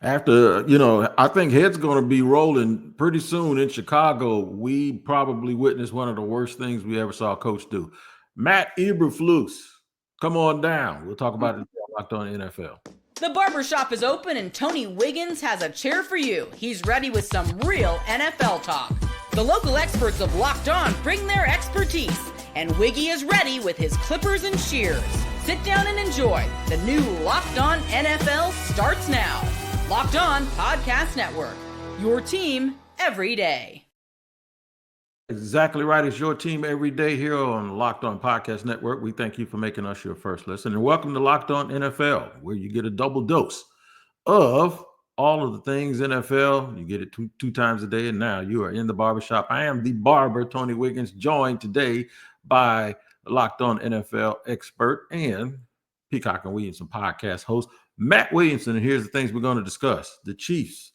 After, I think heads going to be rolling pretty soon in Chicago. We probably witnessed one of the worst things we ever saw a coach do. Matt Eberfluss, come on down. We'll talk about it Locked On NFL. The barbershop is open and Tony Wiggins has a chair for you. He's ready with some real NFL talk. The local experts of Locked On bring their expertise, and Wiggy is ready with his clippers and shears. Sit down and enjoy. The new Locked On NFL starts now. Locked On Podcast Network. Your team every day. Exactly right. It's your team every day here on Locked On Podcast Network. We thank you for making us your first listen. And welcome to Locked On NFL, where you get a double dose of all of the things NFL. You get it two times a day, and now you are in the barbershop. I am the barber, Tony Wiggins, joined today by Locked On NFL expert and Peacock and Williamson podcast host, Matt Williamson. And here's the things we're going to discuss. The Chiefs'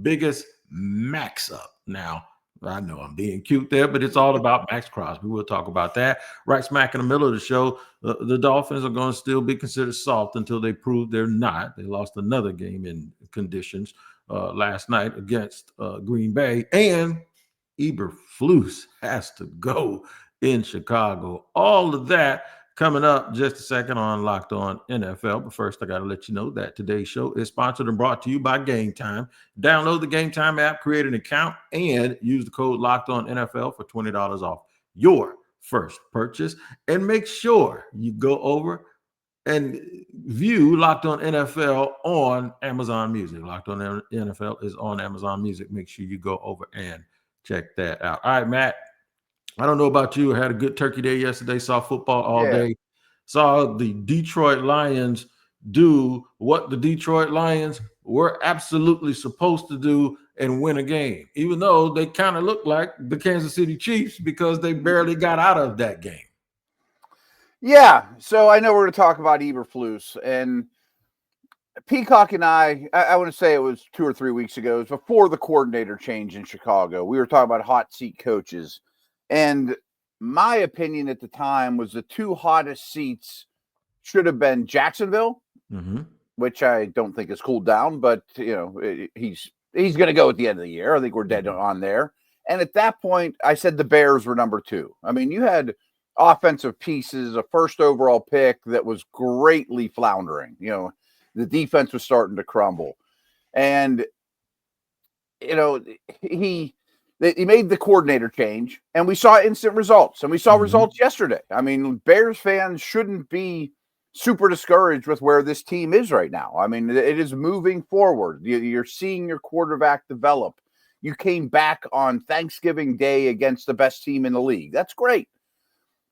biggest max up. Now, I know I'm being cute there, but it's all about Max Crosby. We'll talk about that. Right smack in the middle of the show, the Dolphins are going to still be considered soft until they prove they're not. They lost another game in conditions last night against Green Bay. And Eberflus has to go in Chicago. All of that coming up just a second on Locked On NFL. But first, I got to let you know that today's show is sponsored and brought to you by Game Time. Download the Game Time app, create an account, and use the code Locked On NFL for $20 off your first purchase. And make sure you go over and view Locked On NFL on Amazon Music. Locked On NFL is on Amazon Music. Make sure you go over and check that out. All right, Matt. I don't know about you. I had a good turkey day yesterday. Saw football all day. Saw the Detroit Lions do what the Detroit Lions were absolutely supposed to do and win a game, even though they kind of look like the Kansas City Chiefs because they barely got out of that game. Yeah, so I know we're going to talk about Eberflus, and Peacock and I want to say it was 2 or 3 weeks ago. It was before the coordinator change in Chicago. We were talking about hot seat coaches. And my opinion at the time was the two hottest seats should have been Jacksonville, which I don't think has cooled down, but he's going to go at the end of the year. I think we're dead on there. And at that point, I said the Bears were number 2. I mean, you had offensive pieces, a first overall pick that was greatly floundering. The defense was starting to crumble. And, he made the coordinator change, and we saw instant results, and we saw results yesterday. I mean, Bears fans shouldn't be super discouraged with where this team is right now. I mean, it is moving forward. You're seeing your quarterback develop. You came back on Thanksgiving Day against the best team in the league. That's great.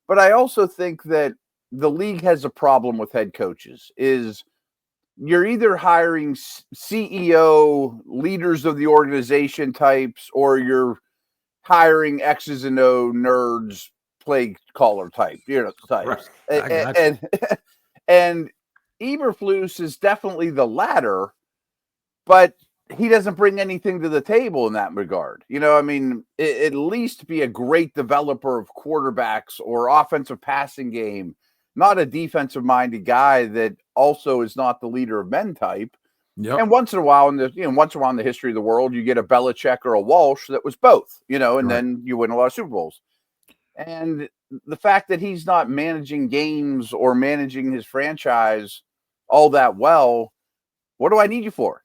But I also think that the league has a problem with head coaches is you're either hiring CEO, leaders of the organization types, or you're hiring X's and O nerds, play caller types. Right. And Eberflus is definitely the latter, but he doesn't bring anything to the table in that regard. At least be a great developer of quarterbacks or offensive passing game, not a defensive-minded guy that also is not the leader of men type. Yep. And once in a while in the history of the world, you get a Belichick or a Walsh that was both, and then you win a lot of Super Bowls. And the fact that he's not managing games or managing his franchise all that well, what do I need you for,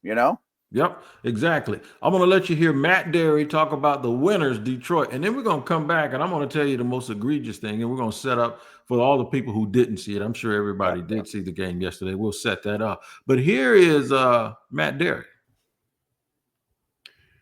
Yep, exactly. I'm going to let you hear Matt Derrick talk about the winners, Detroit, and then we're going to come back, and I'm going to tell you the most egregious thing, and we're going to set up for all the people who didn't see it. I'm sure everybody did see the game yesterday. We'll set that up. But here is Matt Derrick.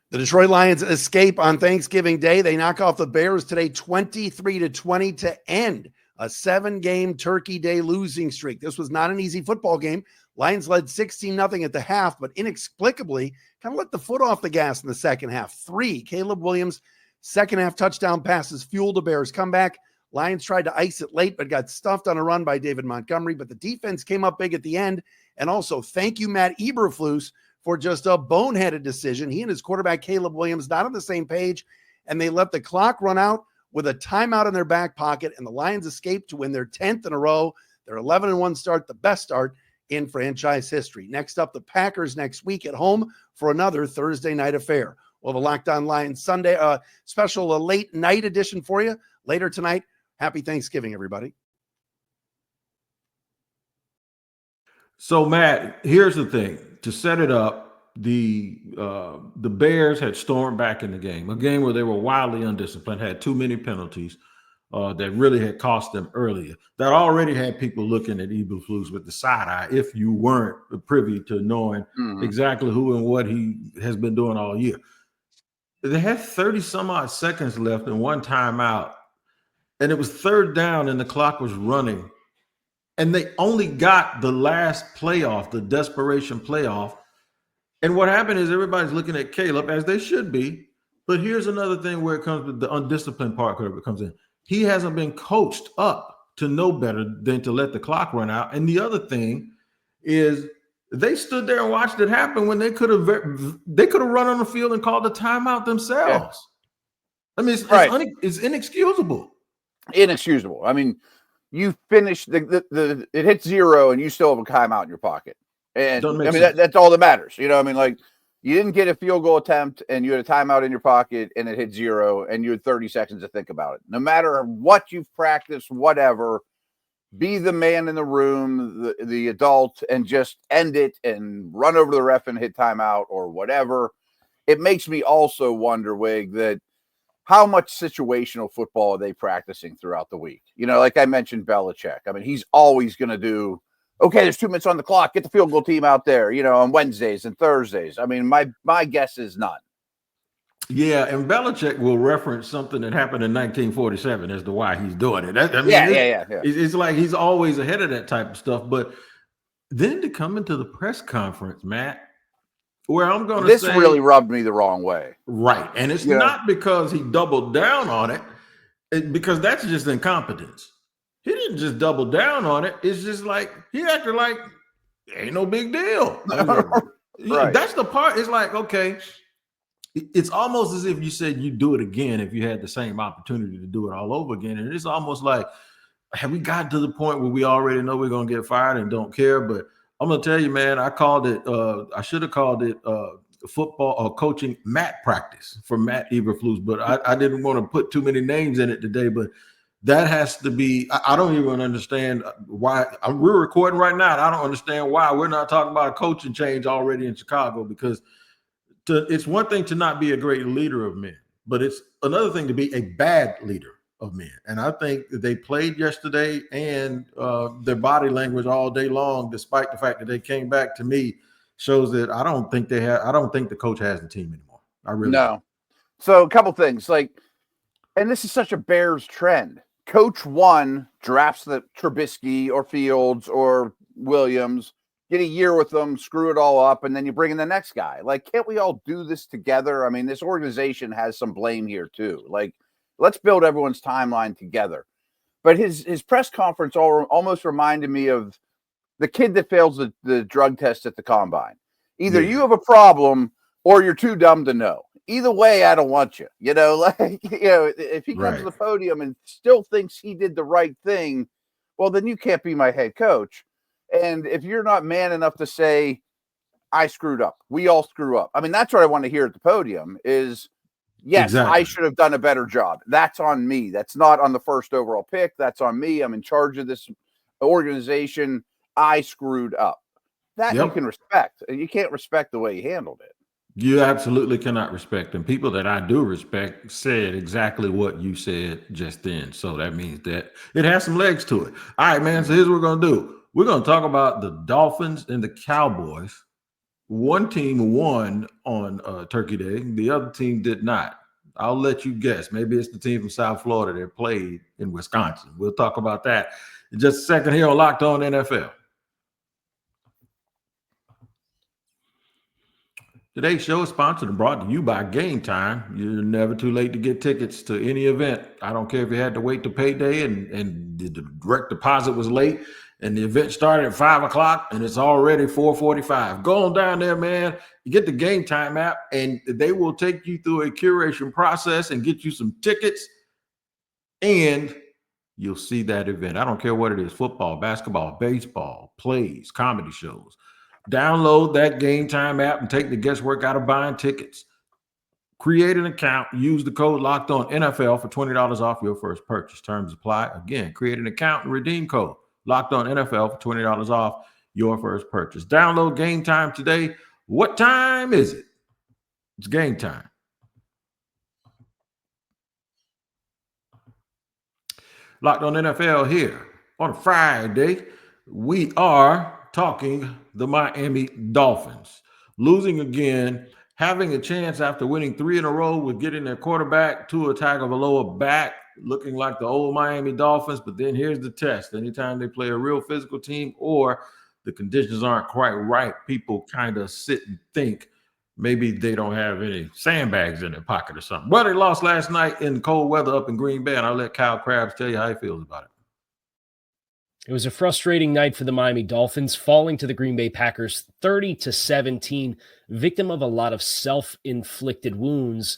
The Detroit Lions escape on Thanksgiving Day. They knock off the Bears today 23-20 to end a 7-game Turkey Day losing streak. This was not an easy football game. Lions led 16-0 at the half, but inexplicably kind of let the foot off the gas in the second half. 3 Caleb Williams second half touchdown passes fueled the Bears comeback. Lions tried to ice it late, but got stuffed on a run by David Montgomery. But the defense came up big at the end. And also, thank you, Matt Eberflus, for just a boneheaded decision. He and his quarterback, Caleb Williams, not on the same page, and they let the clock run out with a timeout in their back pocket, and the Lions escaped to win their 10th in a row, their 11-1 start, the best start in franchise history. Next up, the Packers next week at home for another Thursday night affair. We'll have a Locked On Lions Sunday special late night edition for you later tonight. Happy Thanksgiving, everybody. So, Matt, here's the thing. To set it up, the Bears had stormed back in the game, a game where they were wildly undisciplined, had too many penalties that really had cost them earlier. That already had people looking at Eberflus with the side eye if you weren't privy to knowing exactly who and what he has been doing all year. They had 30 some odd seconds left and one timeout, and it was third down and the clock was running. And they only got the last playoff, the desperation playoff. And what happened is everybody's looking at Caleb, as they should be. But here's another thing where it comes to the undisciplined part where it comes in. He hasn't been coached up to know better than to let the clock run out. And the other thing is they stood there and watched it happen when they could have run on the field and called the timeout themselves. Yeah. I mean, it's inexcusable. Inexcusable. I mean, you finish it hits 0 and you still have a timeout in your pocket. And I mean, that's all that matters. You know, I mean, like you didn't get a field goal attempt and you had a timeout in your pocket and it hit 0 and you had 30 seconds to think about it. No matter what you've practiced, whatever, be the man in the room, the adult, and just end it and run over the ref and hit timeout or whatever. It makes me also wonder, Wig, that how much situational football are they practicing throughout the week? You know, like I mentioned, Belichick. I mean, he's always going to do, okay, there's 2 minutes on the clock. Get the field goal team out there, you know, on Wednesdays and Thursdays. I mean, my guess is none. Yeah, and Belichick will reference something that happened in 1947 as to why he's doing it. It's like he's always ahead of that type of stuff. But then to come into the press conference, Matt, where I'm going to say, this really rubbed me the wrong way. Right. And it's not because he doubled down on it, because that's just incompetence. He didn't just double down on it. It's just like he acted like ain't no big deal. Right. That's the part. It's like, okay, it's almost as if you said you'd do it again if you had the same opportunity to do it all over again. And it's almost like, have we gotten to the point where we already know we're going to get fired and don't care? But I'm going to tell you, man, I called it, I should have called it football or coaching Matt practice for Matt Eberflus, but I didn't want to put too many names in it today. But that has to be, I don't even understand why. We're recording right now, and I don't understand why we're not talking about a coaching change already in Chicago, because it's one thing to not be a great leader of men, but it's another thing to be a bad leader of men. And I think they played yesterday and their body language all day long, despite the fact that they came back, to me shows that I don't think the coach has the team anymore. I really don't. So a couple things, and this is such a Bears trend. Coach one drafts the Trubisky or Fields or Williams, get a year with them, screw it all up, and then you bring in the next guy. Like, can't we all do this together? I mean, this organization has some blame here too. Like, let's build everyone's timeline together. But his press conference almost reminded me of the kid that fails the drug test at the combine. Either you have a problem or you're too dumb to know. Either way, I don't want you. You know, like, you know, if he comes to the podium and still thinks he did the right thing, well, then you can't be my head coach. And if you're not man enough to say, I screwed up, we all screw up. I mean, that's what I want to hear at the podium is, yes, I should have done a better job. That's on me. That's not on the first overall pick. That's on me. I'm in charge of this organization. I screwed up. That you can respect. You can't respect the way he handled it. You absolutely cannot respect them. People that I do respect said exactly what you said just then. So that means that it has some legs to it. All right, man. So here's what we're going to do. We're going to talk about the Dolphins and the Cowboys. One team won on Turkey Day. The other team did not. I'll let you guess. Maybe it's the team from South Florida that played in Wisconsin. We'll talk about that in just a second here on Locked On NFL. Today's show is sponsored and brought to you by Game Time. You're never too late to get tickets to any event. I don't care if you had to wait to payday and the direct deposit was late and the event started at 5 o'clock and it's already 4:45. Go on down there, man. You get the Game Time app and they will take you through a curation process and get you some tickets. And you'll see that event. I don't care what it is, football, basketball, baseball, plays, comedy shows. Download that Game Time app and take the guesswork out of buying tickets. Create an account. Use the code Locked On NFL for $20 off your first purchase. Terms apply. Again, create an account and redeem code Locked On NFL for $20 off your first purchase. Download Game Time today. What time is it? It's game time. Locked On NFL here on Friday. We are talking the Miami Dolphins. Losing again, having a chance after winning 3 in a row with getting their quarterback to a Tagovailoa back, looking like the old Miami Dolphins. But then here's the test. Anytime they play a real physical team or the conditions aren't quite right, people kind of sit and think maybe they don't have any sandbags in their pocket or something. Well, they lost last night in cold weather up in Green Bay, and I'll let Kyle Krabs tell you how he feels about it. It was a frustrating night for the Miami Dolphins, falling to the Green Bay Packers 30-17, victim of a lot of self-inflicted wounds.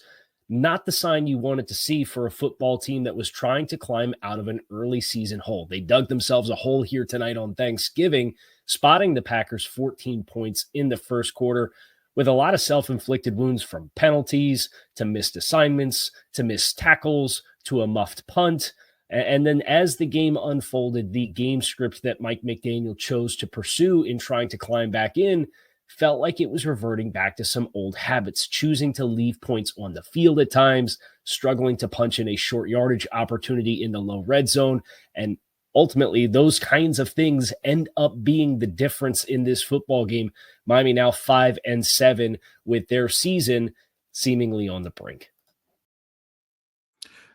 Not the sign you wanted to see for a football team that was trying to climb out of an early season hole. They dug themselves a hole here tonight on Thanksgiving, spotting the Packers 14 points in the first quarter with a lot of self-inflicted wounds, from penalties to missed assignments to missed tackles to a muffed punt. And then as the game unfolded, the game script that Mike McDaniel chose to pursue in trying to climb back in felt like it was reverting back to some old habits, choosing to leave points on the field at times, struggling to punch in a short yardage opportunity in the low red zone. And ultimately, those kinds of things end up being the difference in this football game. Miami now 5-7 with their season seemingly on the brink.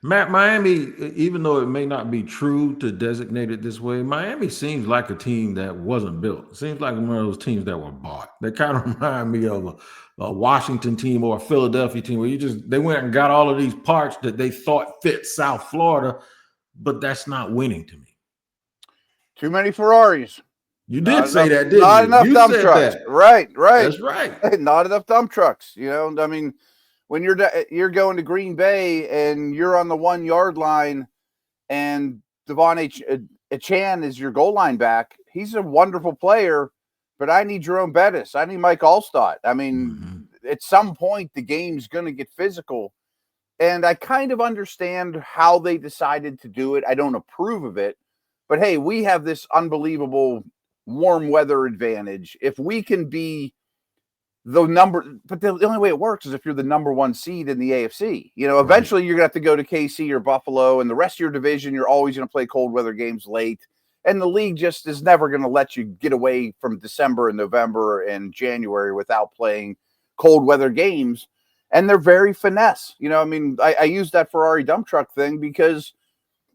Matt, Miami, even though it may not be true to designate it this way, Miami seems like a team that wasn't built. It seems like one of those teams that were bought. They kind of remind me of a Washington team or a Philadelphia team where they went and got all of these parts that they thought fit South Florida, but that's not winning to me. Too many Ferraris. You did say that, didn't you? Not enough dump trucks. That. Right. That's right. Not enough dump trucks. You know, I mean, when you're going to Green Bay and you're on the 1 yard line and Devon Achane is your goal line back, he's a wonderful player, but I need Jerome Bettis. I need Mike Allstott. I mean, at some point, the game's going to get physical. And I kind of understand how they decided to do it. I don't approve of it. But, hey, we have this unbelievable warm weather advantage. If we can be the only way it works is if you're the number 1 seed in the AFC. You know, eventually you're going to have to go to KC or Buffalo, and the rest of your division, you're always going to play cold weather games late. And the league just is never going to let you get away from December and November and January without playing cold weather games. And they're very finesse. You know, I mean, I use that Ferrari dump truck thing because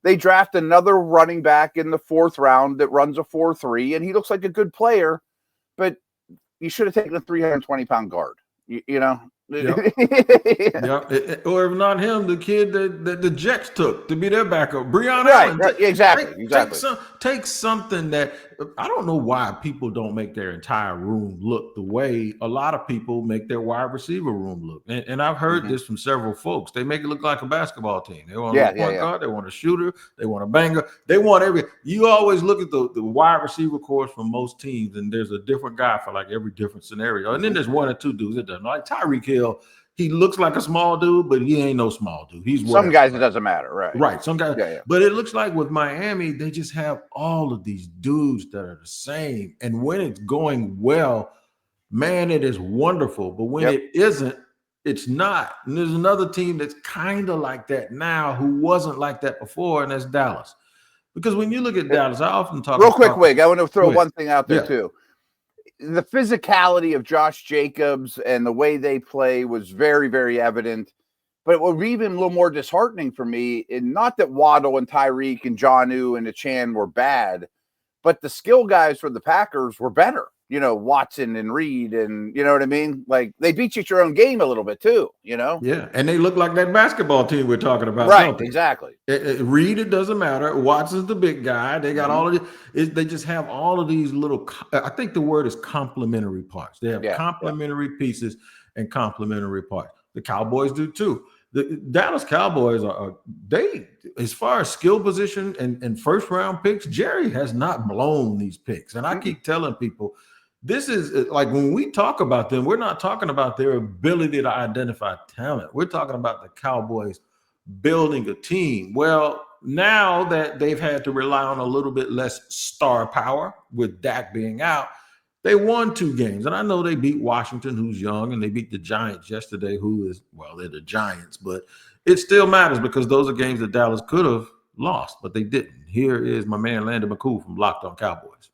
they draft another running back in the 4th round that runs a 4.3, and he looks like a good player, but you should have taken a 320-pound guard, you know? Yep. Or if not him, the kid that the Jets took to be their backup, Breon Allen. Right. Exactly. Take something that I don't know why people don't make their entire room look the way a lot of people make their wide receiver room look. And I've heard this from several folks. They make it look like a basketball team. They want a point guard, they want a shooter, they want a banger, they want you always look at the wide receiver course from most teams, and there's a different guy for like every different scenario. And then there's 1 or 2 dudes that doesn't. Like Tyreek Hill, he looks like a small dude, but he ain't no small dude. He's some guys, it doesn't matter, right? Right. Some guys, but it looks like with Miami, they just have all of these dudes that are the same. And when it's going well, man, it is wonderful. But when it isn't, it's not. And there's another team that's kind of like that now who wasn't like that before, and that's Dallas. Because when you look at Dallas, I often talk real quick, Wig, I want to throw one thing out there too. The physicality of Josh Jacobs and the way they play was very, very evident. But it would be even a little more disheartening for me, and not that Waddle and Tyreek and Jonnu and Achane were bad, but the skill guys for the Packers were better. You know, Watson and Reed, and you know what I mean? Like, they beat you at your own game a little bit too, you know? Yeah, and they look like that basketball team we're talking about. Right, exactly. Reed, it doesn't matter. Watson's the big guy. They got all of it. They just have all of these little, I think the word is complementary parts. They have complementary pieces and complementary parts. The Cowboys do too. The Dallas Cowboys are they, as far as skill position and first round picks, Jerry has not blown these picks. And I keep telling people, this is like when we talk about them, we're not talking about their ability to identify talent. We're talking about the Cowboys building a team. Well, now that they've had to rely on a little bit less star power with Dak being out, they won 2 games. And I know they beat Washington, who's young, and they beat the Giants yesterday, who is, well, they're the Giants, but it still matters because those are games that Dallas could have lost, but they didn't. Here is my man Landon McCool from Locked On Cowboys.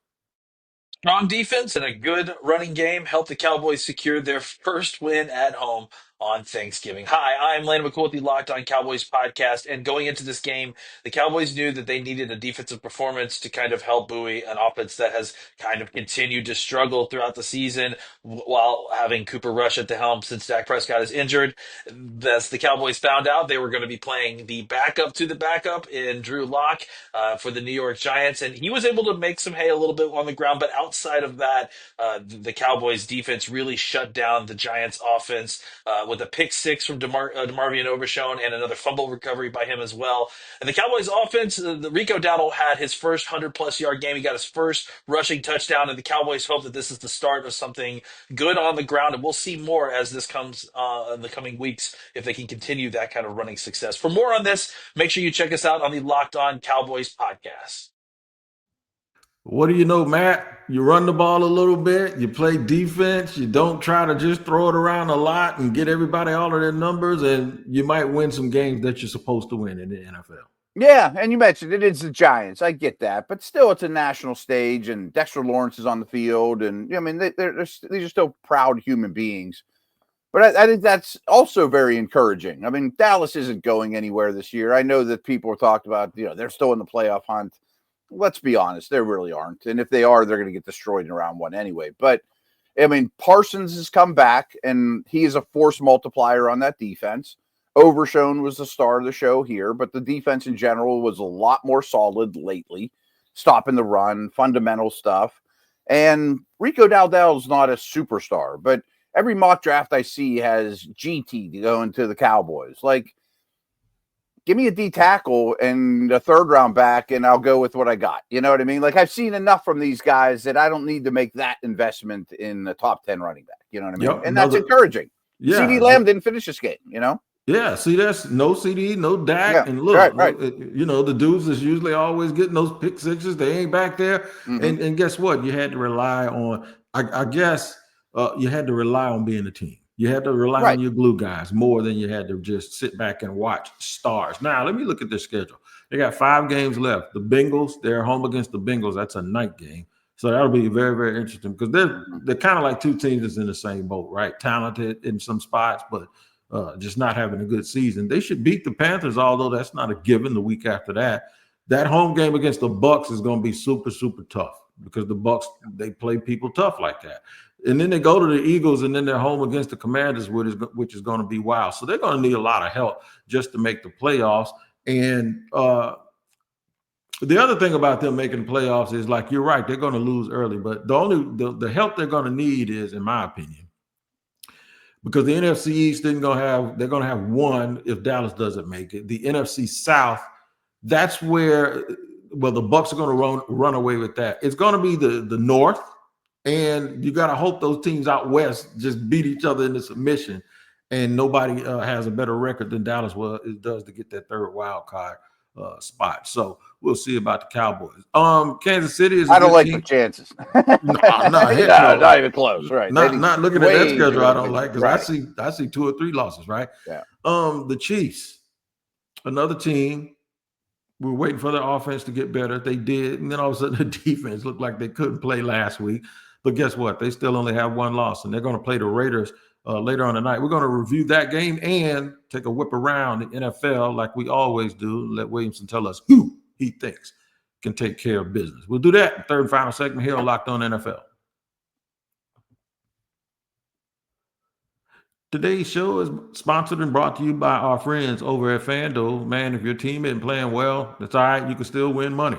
Strong defense and a good running game helped the Cowboys secure their first win at home on Thanksgiving. Hi, I'm Landon McCool with the Locked On Cowboys podcast. And going into this game, the Cowboys knew that they needed a defensive performance to kind of help buoy an offense that has kind of continued to struggle throughout the season while having Cooper Rush at the helm since Dak Prescott is injured. As the Cowboys found out, they were going to be playing the backup to the backup in Drew Lock for the New York Giants. And he was able to make some hay a little bit on the ground, but outside of that, the Cowboys defense really shut down the Giants offense with a pick 6 from DeMarvion Overshown and another fumble recovery by him as well. And the Cowboys offense, the Rico Dowdell had his first 100-plus yard game. He got his first rushing touchdown, and the Cowboys hope that this is the start of something good on the ground. And we'll see more as this comes in the coming weeks if they can continue that kind of running success. For more on this, make sure you check us out on the Locked On Cowboys podcast. What do you know, Matt? You run the ball a little bit, you play defense, you don't try to just throw it around a lot and get everybody all of their numbers, and you might win some games that you're supposed to win in the NFL. Yeah, and you mentioned it is the Giants. I get that, but still, it's a national stage, and Dexter Lawrence is on the field, and I mean, these are still proud human beings. But I think that's also very encouraging. I mean, Dallas isn't going anywhere this year. I know that people are talking about, they're still in the playoff hunt. Let's be honest, they really aren't. And if they are, they're going to get destroyed in round 1 anyway. But, I mean, Parsons has come back, and he is a force multiplier on that defense. Overshown was the star of the show here, but the defense in general was a lot more solid lately, stopping the run, fundamental stuff. And Rico Dowdell is not a superstar, but every mock draft I see has GT to go into the Cowboys. Like, give me a D tackle and a 3rd round back, and I'll go with what I got. You know what I mean? Like, I've seen enough from these guys that I don't need to make that investment in the top 10 running back. You know what I mean? Yep, and that's encouraging. Yeah. CD Lamb didn't finish this game, Yeah, see, that's no CD, no Dak. Yeah, and look, right. The dudes is usually always getting those pick 6s. They ain't back there. Mm-hmm. And guess what? You had to rely on, I guess, you had to rely on being a team. You had to rely on your glue guys more than you had to just sit back and watch stars. Now, let me look at their schedule. They got 5 games left. The Bengals, they're home against the Bengals. That's a night game. So that'll be very, very interesting because they're kind of like 2 teams that's in the same boat, right? Talented in some spots, but just not having a good season. They should beat the Panthers, although that's not a given the week after that. That home game against the Bucs is going to be super, super tough because the Bucs, they play people tough like that. And then they go to the Eagles, and then they're home against the Commanders, which is going to be wild. So they're going to need a lot of help just to make the playoffs. And the other thing about them making the playoffs is, like, you're right, they're going to lose early. But the help they're going to need is, in my opinion, because the NFC East they're going to have 1 if Dallas doesn't make it. The NFC South, that's where, well, the Bucs are going to run away with that. It's going to be the North. And you got to hope those teams out west just beat each other into submission, and nobody has a better record than Dallas does to get that 3rd wild card spot. So we'll see about the Cowboys. Kansas City is. I don't like the chances. No, not even close. Right? Not looking at that schedule. I don't like because I see 2 or 3 losses. Right. Yeah. The Chiefs, another team. We were waiting for the offense to get better. They did, and then all of a sudden the defense looked like they couldn't play last week. But guess what? They still only have 1 loss, and they're going to play the Raiders later on tonight. We're going to review that game and take a whip around the NFL like we always do. Let Williamson tell us who he thinks can take care of business. We'll do that in the 3rd and final segment here on Locked On NFL. Today's show is sponsored and brought to you by our friends over at FanDuel. Man, if your team isn't playing well, that's all right. You can still win money.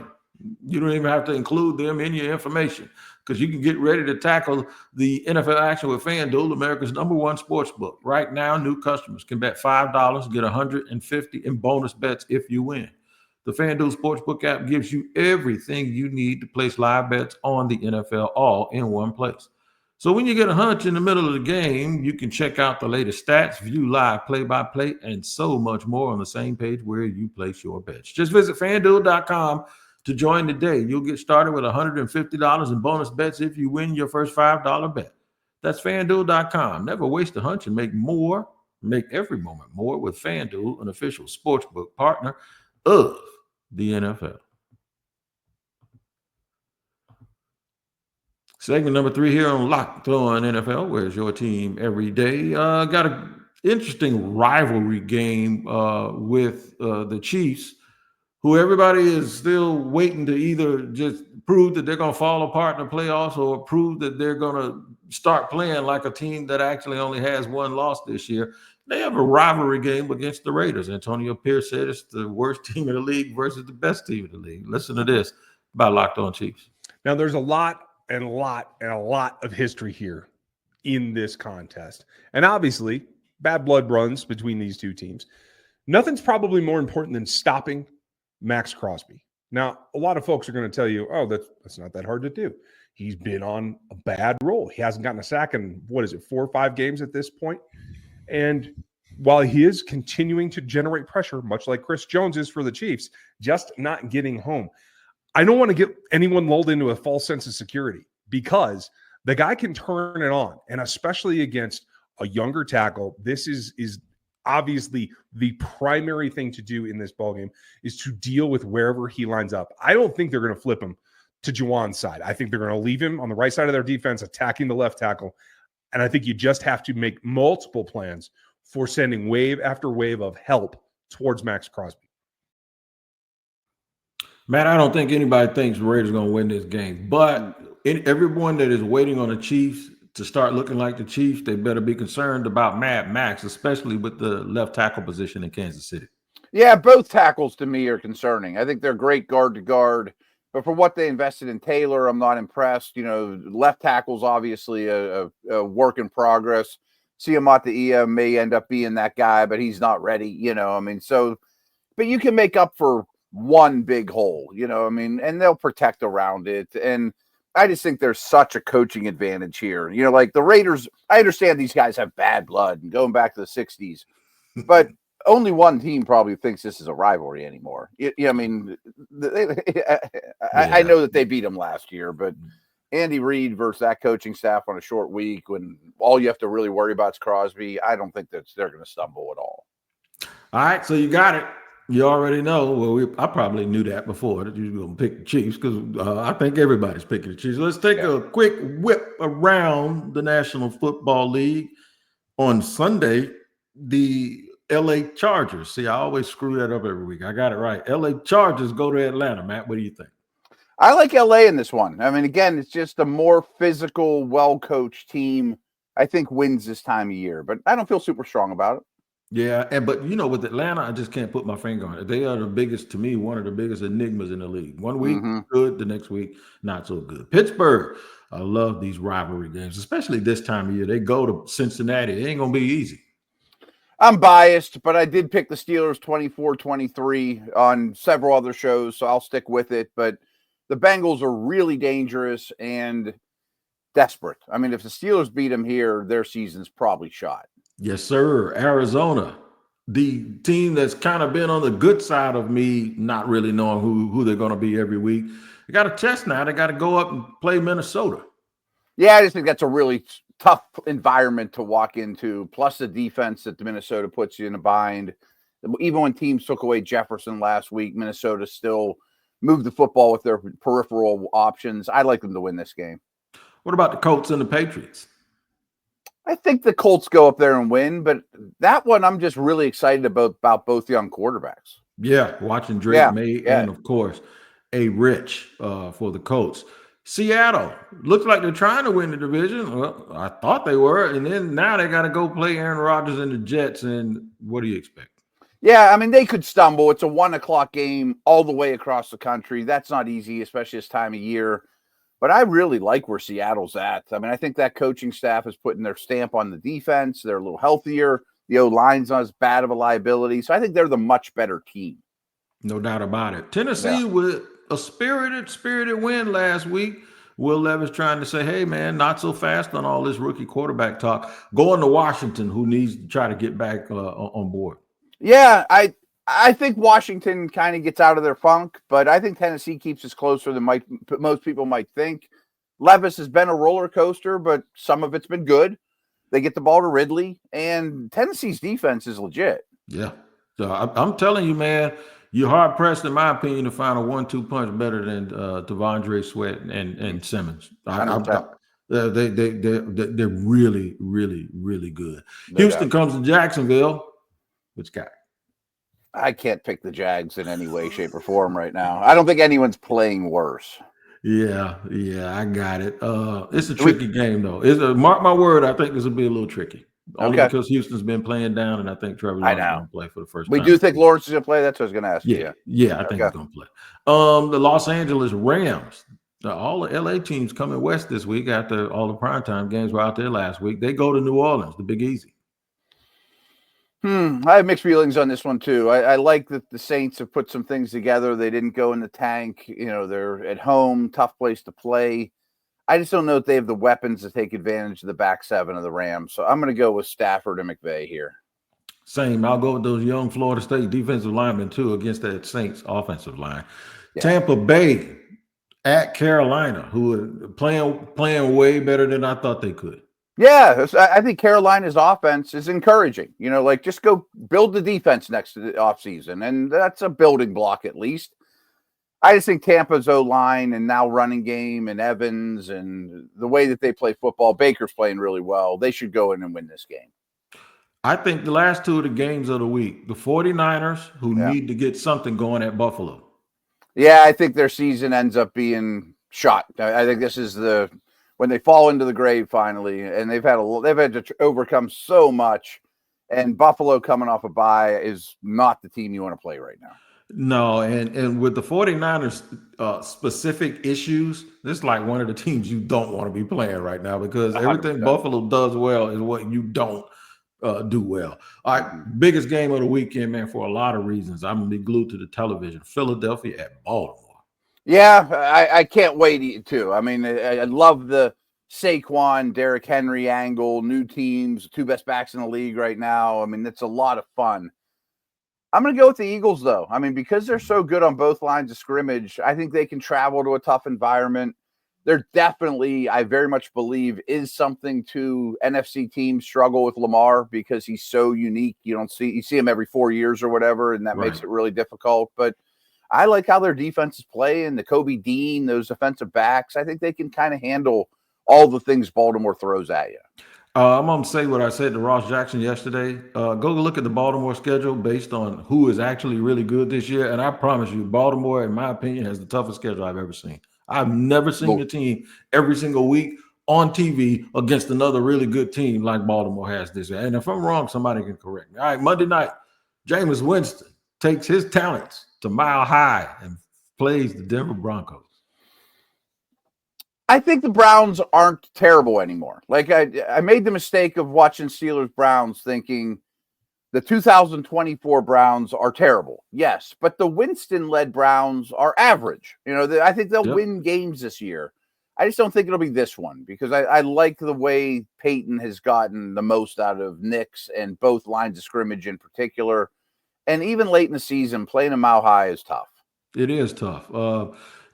You don't even have to include them in your information because you can get ready to tackle the NFL action with FanDuel, America's #1 sports book. Right now, new customers can bet $5, get $150 in bonus bets if you win. The FanDuel Sportsbook app gives you everything you need to place live bets on the NFL all in one place. So when you get a hunch in the middle of the game, you can check out the latest stats, view live play-by-play, and so much more on the same page where you place your bets. Just visit FanDuel.com to join today. You'll get started with $150 in bonus bets if you win your first $5 bet. That's FanDuel.com. Never waste a hunch and make every moment more with FanDuel, an official sportsbook partner of the NFL. Segment number 3 here on Locked On NFL. Where's your team every day? Got an interesting rivalry game with the Chiefs, who everybody is still waiting to either just prove that they're going to fall apart in the playoffs or prove that they're going to start playing like a team that actually only has one loss this year. They have a rivalry game against the Raiders. Antonio Pierce said it's the worst team in the league versus the best team in the league. Listen to this about Locked On Chiefs. Now, there's a lot of history here in this contest. And obviously, bad blood runs between these two teams. Nothing's probably more important than stopping Max Crosby. Now, a lot of folks are going to tell you, oh, that's not that hard to do. He's been on a bad roll. He hasn't gotten a sack in, 4 or 5 games at this point. And while he is continuing to generate pressure, much like Chris Jones is for the Chiefs, just not getting home. I don't want to get anyone lulled into a false sense of security because the guy can turn it on, and especially against a younger tackle, this is obviously the primary thing to do in this ballgame is to deal with wherever he lines up. I don't think they're going to flip him to Juwan's side. I think they're going to leave him on the right side of their defense, attacking the left tackle. And I think you just have to make multiple plans for sending wave after wave of help towards Max Crosby. Matt, I don't think anybody thinks the Raiders are going to win this game. But everyone that is waiting on the Chiefs to start looking like the Chiefs, they better be concerned about Mad Max, especially with the left tackle position in Kansas City. Yeah, both tackles to me are concerning. I think they're great guard to guard. But for what they invested in Taylor, I'm not impressed. Left tackle's obviously a work in progress. Siamatea may end up being that guy, but he's not ready, but you can make up for one big hole, and they'll protect around it. And I just think there's such a coaching advantage here. Like the Raiders, I understand these guys have bad blood and going back to the 60s, but only one team probably thinks this is a rivalry anymore. I know that they beat them last year, but Andy Reid versus that coaching staff on a short week when all you have to really worry about is Crosby, I don't think that they're going to stumble at all. All right, so you got it. You already know. Well, I probably knew that before that you're going to pick the Chiefs because I think everybody's picking the Chiefs. Let's take a quick whip around the National Football League. On Sunday, the LA Chargers. See, I always screw that up every week. I got it right. LA Chargers go to Atlanta. Matt, what do you think? I like LA in this one. I mean, again, it's just a more physical, well-coached team, I think, wins this time of year. But I don't feel super strong about it. Yeah, but with Atlanta, I just can't put my finger on it. They are the biggest, to me, one of the biggest enigmas in the league. One week, good. The next week, not so good. Pittsburgh, I love these rivalry games, especially this time of year. They go to Cincinnati. It ain't going to be easy. I'm biased, but I did pick the Steelers 24-23 on several other shows, so I'll stick with it. But the Bengals are really dangerous and desperate. I mean, if the Steelers beat them here, their season's probably shot. Yes, sir. Arizona, the team that's kind of been on the good side of me, not really knowing who they're going to be every week. They got a test now. They got to go up and play Minnesota. Yeah, I just think that's a really tough environment to walk into, plus the defense that the Minnesota puts you in a bind. Even when teams took away Jefferson last week, Minnesota still moved the football with their peripheral options. I'd like them to win this game. What about the Colts and the Patriots? I think the Colts go up there and win, but that one I'm just really excited about both young quarterbacks. Yeah, watching Drake May and, of course, A. Rich for the Colts. Seattle, looks like they're trying to win the division. Well, I thought they were, and then now they got to go play Aaron Rodgers and the Jets, and what do you expect? Yeah, I mean, they could stumble. It's a 1:00 game all the way across the country. That's not easy, especially this time of year. But I really like where Seattle's at. I mean, I think that coaching staff is putting their stamp on the defense. They're a little healthier. The O-line's not as bad of a liability. So I think they're the much better team. No doubt about it. Tennessee with a spirited win last week. Will Levis trying to say, hey, man, not so fast on all this rookie quarterback talk. Going to Washington, who needs to try to get back on board. Yeah, I think Washington kind of gets out of their funk, but I think Tennessee keeps us closer than most people might think. Levis has been a roller coaster, but some of it's been good. They get the ball to Ridley, and Tennessee's defense is legit. Yeah. So I'm telling you, man, you're hard pressed, in my opinion, to find a 1-2 punch better than Devondre Sweat and Simmons. They're really, really, really good. Houston comes to Jacksonville. Which guy? I can't pick the Jags in any way, shape, or form right now. I don't think anyone's playing worse. Yeah, I got it. It's a tricky game, though. Mark my word, I think this will be a little tricky. Only because Houston's been playing down, and I think Trevor Lawrence is going to play for the first time. We do think Lawrence is going to play? That's what I was going to ask you. Yeah, I think he's going to play. The Los Angeles Rams, all the LA teams coming west this week after all the primetime games were out there last week. They go to New Orleans, the Big Easy. I have mixed feelings on this one, too. I like that the Saints have put some things together. They didn't go in the tank. You know, they're at home, tough place to play. I just don't know if they have the weapons to take advantage of the back seven of the Rams. So I'm going to go with Stafford and McVay here. Same. I'll go with those young Florida State defensive linemen, too, against that Saints offensive line. Yeah. Tampa Bay at Carolina, who are playing way better than I thought they could. Yeah, I think Carolina's offense is encouraging. You know, like just go build the defense next to the offseason, and that's a building block at least. I just think Tampa's O-line and now running game and Evans and the way that they play football, Baker's playing really well. They should go in and win this game. I think the last two of the games of the week, the 49ers, who need to get something going at Buffalo. Yeah, I think their season ends up being shot. I think this is when they fall into the grave finally, and they've had to overcome so much. And Buffalo coming off a bye is not the team you want to play right now. No, and with the 49ers specific issues, this is like one of the teams you don't want to be playing right now because everything 100%. Buffalo does well is what you don't do well. All right, biggest game of the weekend, man, for a lot of reasons. I'm going to be glued to the television. Philadelphia at Baltimore. Yeah, I can't wait too. I mean, I love the Saquon, Derrick Henry angle, new teams, two best backs in the league right now. I mean, it's a lot of fun. I'm going to go with the Eagles, though. I mean, because they're so good on both lines of scrimmage, I think they can travel to a tough environment. There definitely, I very much believe, is something to NFC teams struggle with Lamar because he's so unique. You see him every 4 years or whatever, and that makes it really difficult. But I like how their defense is playing, the Kobe Dean, those defensive backs. I think they can kind of handle all the things Baltimore throws at you. I'm going to say what I said to Ross Jackson yesterday. Go look at the Baltimore schedule based on who is actually really good this year. And I promise you, Baltimore, in my opinion, has the toughest schedule I've ever seen. I've never seen a team every single week on TV against another really good team like Baltimore has this year. And if I'm wrong, somebody can correct me. All right, Monday night, Jameis Winston takes his talents to Mile High and plays the Denver Broncos. I think the Browns aren't terrible anymore. Like I made the mistake of watching Steelers-Browns thinking the 2024 Browns are terrible. Yes, but the Winston-led Browns are average. You know, I think they'll win games this year. I just don't think it'll be this one because I like the way Peyton has gotten the most out of Knicks and both lines of scrimmage in particular. And even late in the season, playing a Mile High is tough. It is tough.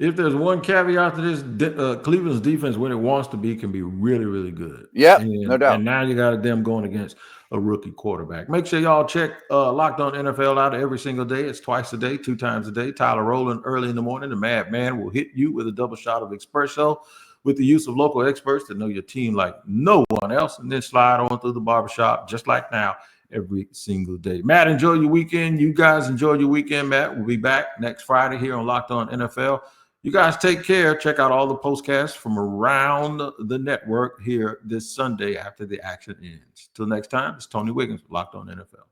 If there's one caveat to this, Cleveland's defense, when it wants to be, can be really, really good. Yeah, no doubt. And now you got them going against a rookie quarterback. Make sure y'all check Locked On NFL out every single day. It's twice a day, 2 times a day. Tyler Rowland early in the morning. The Madman will hit you with a double shot of espresso with the use of local experts that know your team like no one else, and then slide on through the barbershop just like now every single day. Matt, enjoy your weekend. You guys enjoy your weekend, Matt. We'll be back next Friday here on Locked On NFL. You guys take care. Check out all the postcasts from around the network here this Sunday after the action ends. Till next time, it's Tony Wiggins, Locked On NFL.